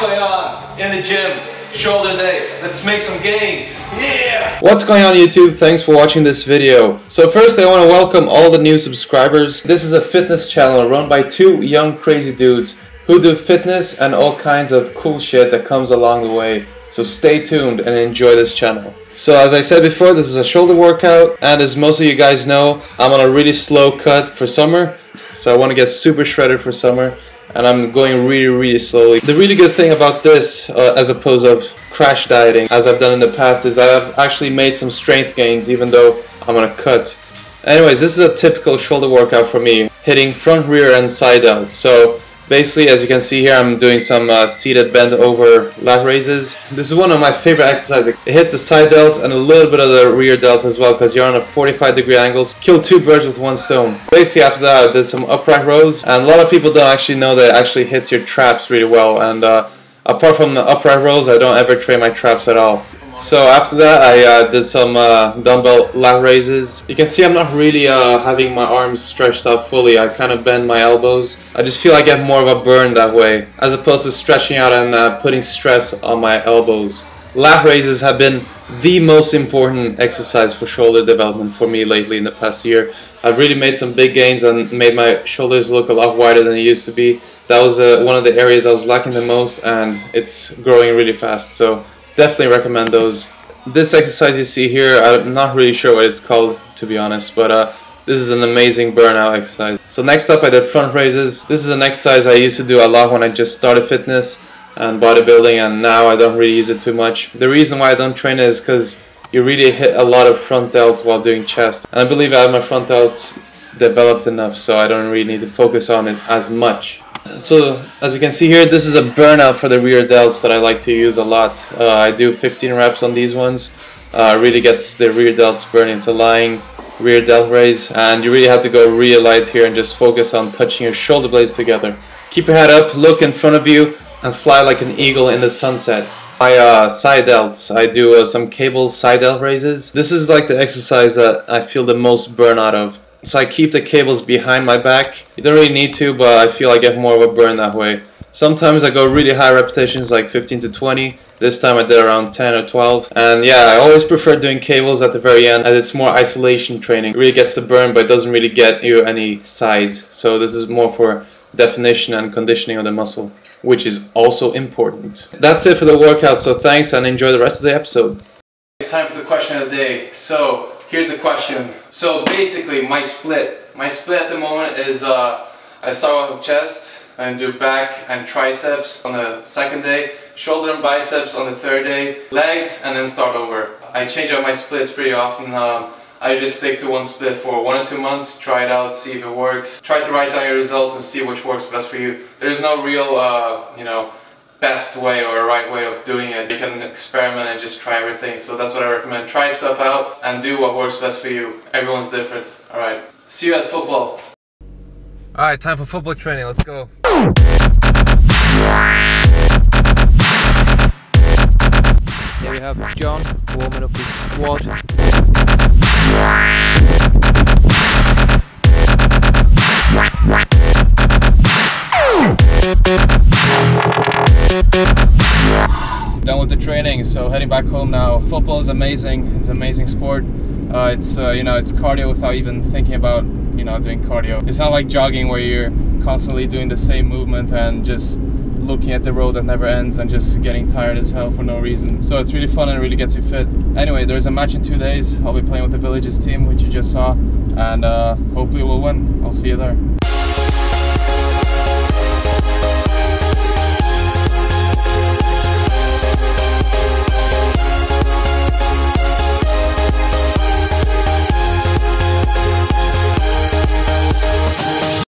going on in the gym? Shoulder day. Let's make some gains. Yeah! What's going on YouTube? Thanks for watching this video. So first I want to welcome all the new subscribers. This is a fitness channel run by two young crazy dudes who do fitness and all kinds of cool shit that comes along the way. So stay tuned and enjoy this channel. So as I said before, this is a shoulder workout, and as most of you guys know, I'm on a really slow cut for summer. So I want to get super shredded for summer, and I'm going really slowly. The really good thing about this, as opposed to crash dieting, as I've done in the past, is I've actually made some strength gains even though I'm on a cut. Anyways, this is a typical shoulder workout for me, hitting front, rear and side delts. So basically, as you can see here, I'm doing some seated bent over lat raises. This is one of my favorite exercises. It hits the side delts and a little bit of the rear delts as well, because you're on a 45-degree angle. Kill two birds with one stone. Basically, after that, I did some upright rows, and a lot of people don't actually know that it actually hits your traps really well. And apart from the upright rows, I don't ever train my traps at all. So after that, I did some dumbbell lat raises. You can see I'm not really having my arms stretched out fully. I kind of bend my elbows. I just feel I get more of a burn that way, as opposed to stretching out and putting stress on my elbows. Lat raises have been the most important exercise for shoulder development for me lately in the past year. I've really made some big gains and made my shoulders look a lot wider than they used to be. That was one of the areas I was lacking the most, and it's growing really fast. So definitely recommend those. This exercise you see here, I'm not really sure what it's called, to be honest, but this is an amazing burnout exercise. So next up, I did front raises. This is an exercise I used to do a lot when I just started fitness and bodybuilding, and now I don't really use it too much. The reason why I don't train it is because you really hit a lot of front delt while doing chest, and I believe I have my front delts developed enough, so I don't really need to focus on it as much. So as you can see here, this is a burnout for the rear delts that I like to use a lot. I do 15 reps on these ones. Really gets the rear delts burning. It's a lying rear delt raise, and you really have to go real light here and just focus on touching your shoulder blades together. Keep your head up, look in front of you, and fly like an eagle in the sunset. My side delts, I do some cable side delt raises. This is like the exercise that I feel the most burnout of. So I keep the cables behind my back. You don't really need to, but I feel I get more of a burn that way. Sometimes I go really high repetitions, like 15 to 20. This time I did around 10 or 12. And yeah, I always prefer doing cables at the very end, as it's more isolation training. It really gets the burn, but it doesn't really get you any size. So this is more for definition and conditioning of the muscle, which is also important. That's it for the workout, so thanks and enjoy the rest of the episode. It's time for the question of the day. So here's the question. So basically my split at the moment is I start with chest and do back and triceps on the second day, shoulder and biceps on the third day, legs, and then start over. I change up my splits pretty often. I just stick to one split for 1 or 2 months, try it out, see if it works. Try to write down your results and see which works best for you. There's no real, best way or a right way of doing it. You can experiment and just try everything. So that's what I recommend. Try stuff out and do what works best for you. Everyone's different. Alright, see you at football. Alright, time for football training, let's go. Here we have John warming up his squad. Done with the training, so heading back home now. Football is amazing. It's an amazing sport. It's cardio without even thinking about doing cardio. It's not like jogging where you're constantly doing the same movement and just looking at the road that never ends and just getting tired as hell for no reason. So it's really fun and really gets you fit. Anyway, there's a match in 2 days. I'll be playing with the Villages team, which you just saw, and hopefully we'll win. I'll see you there.